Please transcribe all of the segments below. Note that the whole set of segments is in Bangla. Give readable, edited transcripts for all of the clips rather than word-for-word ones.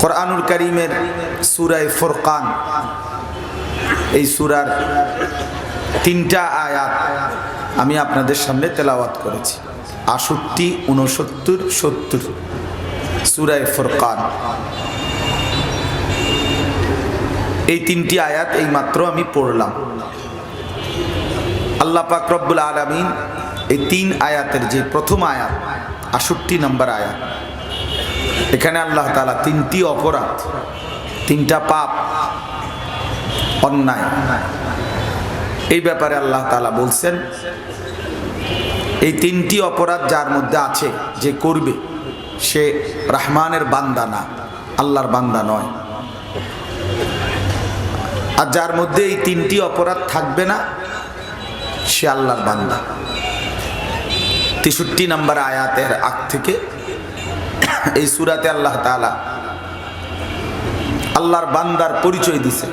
কোরআনুল কারীমের সূরা ফুরকান, এই সূরার 3টা আয়াত আমি আপনাদের সামনে তেলাওয়াত করেছি। 68, 69, 70 সূরা ফুরকান। এই 3টি আয়াত এই মাত্র আমি পড়লাম। আল্লাহ পাক রব্বুল আলামিন এই 3 আয়াতের যে প্রথম আয়াত 68 নম্বর আয়াত, এখানে আল্লাহ তাআলা 3টি অপরাধ, 3টা পাপ, অন্যায়, এই ব্যাপারে আল্লাহ তাআলা বলছেন এই 3টি অপরাধ যার মধ্যে আছে, যে করবে সে রহমানের বান্দা না, আল্লাহর বান্দা নয়। আর যার মধ্যে এই 3টি অপরাধ থাকবে না সে আল্লাহর বান্দা। 63 নম্বর আয়াতের আগ থেকে এই সূরাতে আল্লাহ তাআলা আল্লাহর বান্দার পরিচয় দিছে,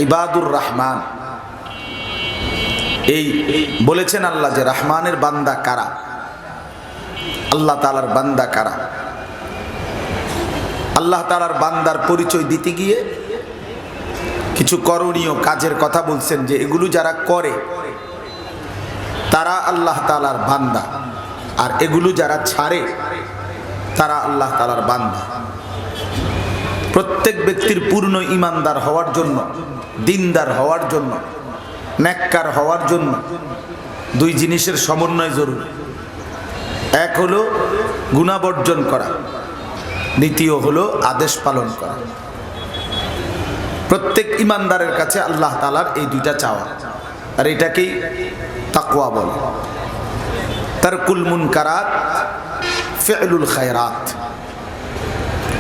ইবাদুর রহমান। এই বলেছেন আল্লাহ যে রহমানের বান্দা কারা, আল্লাহ তাআলার বান্দা কারা। আল্লাহ তাআলার বান্দার পরিচয় দিতে গিয়ে কিছু করণীয় কাজের কথা বলছেন, যে এগুলো যারা করে তারা আল্লাহ তাআলার বান্দা, আর এগুলো যারা ছাড়ে তারা আল্লাহ তাআলার বান্দা। প্রত্যেক ব্যক্তির পূর্ণ ঈমানদার হওয়ার জন্য, দিনদার হওয়ার জন্য, নেককার হওয়ার জন্য 2 জিনিসের সমন্বয় জরুরি। এক হলো গুনাহ বর্জন করা, দ্বিতীয় হলো আদেশ পালন করা। প্রত্যেক ঈমানদারের কাছে আল্লাহ তাআলার এই 2টা চাওয়া, আর এটাকেই তাকওয়া বলে। তারকুল মুনকারাত, ফি'লুল খায়রাত।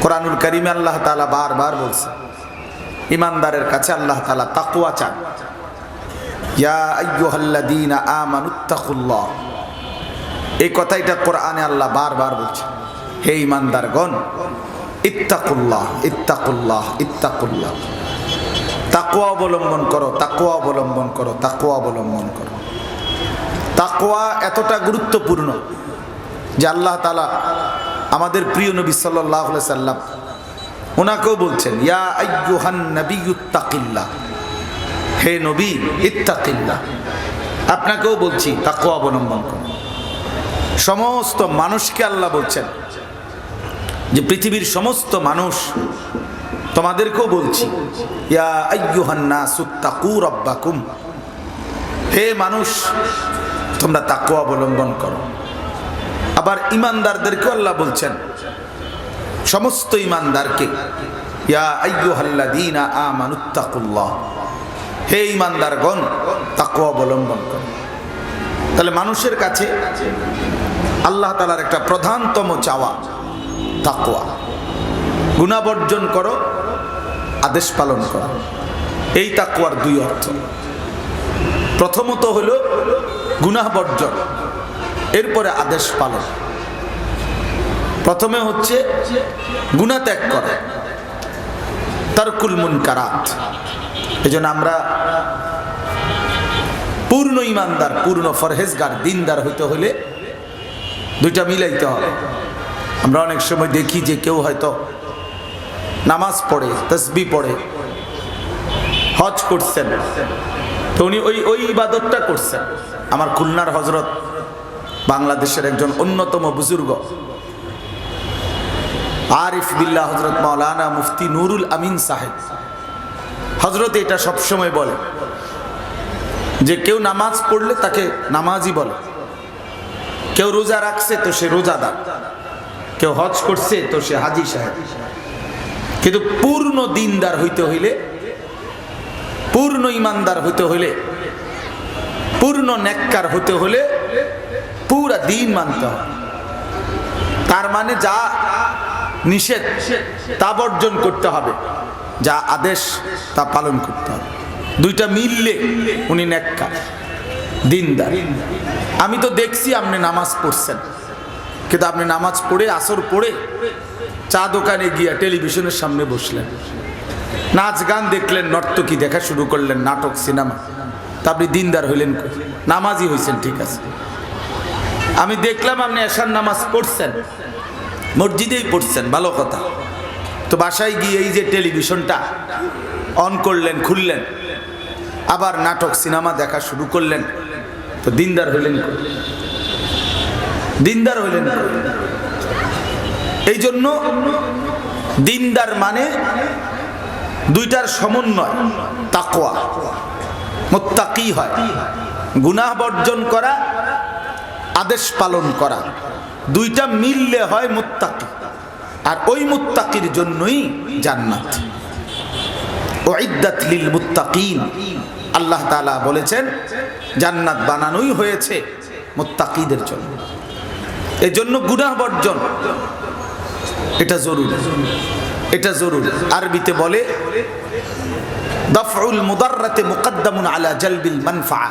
কোরআনুল কারীমে আল্লাহ তাআলা বারবার বলছে ঈমানদারের কাছে আল্লাহ তাআলা তাকওয়া চান। ইয়া আইয়ুহাল্লাযীনা আমানুত্তাকুল্লাহ, এই কথাটা কোরআনে আল্লাহ বারবার বলছে, হে ঈমানদারগণ, ইত্তাকুল্লাহ, ইত্তাকুল্লাহ, ইত্তাকুল্লাহ, তাকওয়া অবলম্বন করো, তাকওয়া অবলম্বন করো, তাকওয়া অবলম্বন করো। তাকওয়া এতটা গুরুত্বপূর্ণ যে আল্লাহ তাআলা আমাদের প্রিয় নবী সাল্লাল্লাহু আলাইহি সাল্লাম ওনাকেও বলছেন, ইয়া আইয়ুহান নাবিয়্যুত্তাকিল্লাহ, হে নবী ইত্তাকিল্লাহ। আপনাকেও বলছি তাকওয়া অবলম্বন করুন। সমস্ত মানুষকে আল্লাহ বলছেন যে পৃথিবীর সমস্ত মানুষ, তোমাদেরকেও বলছি, ইয়া আইয়ুহান নাসুত্তাকু রাব্বাকুম, হে মানুষ তোমরা তাকওয়া অবলম্বন করো। আবার ঈমানদারদেরকে আল্লাহ বলছেন, সমস্ত ঈমানদারকে, ইয়া আইয়ুহাল্লাযীনা আমানুত্তাকুল্লাহ, হে ঈমানদারগণ তাকওয়া অবলম্বন করো। তাহলে মানুষের কাছে আল্লাহ তাআলার একটা প্রধানতম চাওয়া তাকওয়া। গুনাহ বর্জন করো, আদেশ পালন করো, এই তাকওয়ার 2 অর্থ। প্রথমত হলো গুনাহ বর্জন, এরপরে আদেশ পালন। প্রথমে হচ্ছে গুনাহ ত্যাগ করা, তারকুল মুনকারাত। এজন্য আমরা পূর্ণ ঈমানদার, পূর্ণ ফরহেজগার, দিনদার হইতে হলে 2টা মিলাইতে হবে। আমরা অনেক সময় দেখি যে কেউ হয়তো নামাজ পড়ে, তাসবিহ পড়ে, হজ করছেন, তো উনি ওই ইবাদতটা করছেন। আমার খুলনার হযরত, বাংলাদেশের একজন অন্যতম বুজুর্গ আরিফ বিল্লাহ হযরত মাওলানা মুফতি নুরুল আমিন সাহেব, হযরত এটা সবসময় বলে যে কেউ নামাজ পড়লে তাকে নামাজি বলে, কেউ রোজা রাখছে তো সে রোজাদার, কেউ হজ করছে তো সে হাজী সাহেব। কিন্তু পূর্ণ দিনদার হইতে হইলে, পূর্ণ ঈমানদার হইতে হইলে, পূর্ণ নেককার হতে হলে পুরা দিন মানতে হবে। তার মানে যা নিষেধ তা বর্জন করতে হবে, যা আদেশ তা পালন করতে হবে। 2টা মিললে উনি নেককার, দিনদার। আমি তো দেখছি আপনি নামাজ পড়ছেন, কিন্তু আপনি নামাজ পড়ে, আসর পড়ে চা দোকানে গিয়া টেলিভিশনের সামনে বসলেন, নাচ গান দেখলেন, নর্তকী দেখা শুরু করলেন, নাটক, সিনেমা, তা আপনি দিনদার হইলেন, নামাজি হইছেন, ঠিক আছে। আমি দেখলাম আপনি এশার নামাজ পড়ছেন, মসজিদেই পড়ছেন, ভালো কথা, তো বাসায় গিয়ে এই যে টেলিভিশনটা অন করলেন, খুললেন, আবার নাটক সিনেমা দেখা শুরু করলেন, তো দিনদার হইলেন কই? দিনদার হইলেন কই? এই জন্য দিনদার মানে দুইটার সমন্বয়, তাকওয়া, মুত্তাকি হয়। গুনাহ বর্জন করা, আদেশ পালন করা, দুইটা মিললে হয় মুত্তাকি। আর ওই মুত্তাকির জন্যই জান্নাত। উইদ্দাত লিল মুত্তাকিন, আল্লাহ তাআলা বলেছেন জান্নাত বানানোই হয়েছে মুত্তাকিদের জন্য। এজন্য গুনাহ বর্জন এটা জরুরি, এটা জরুরি। আরবিতে বলে দাফউল মুদাররাতি মুকদ্দামুন আলা জালবিল মানফা।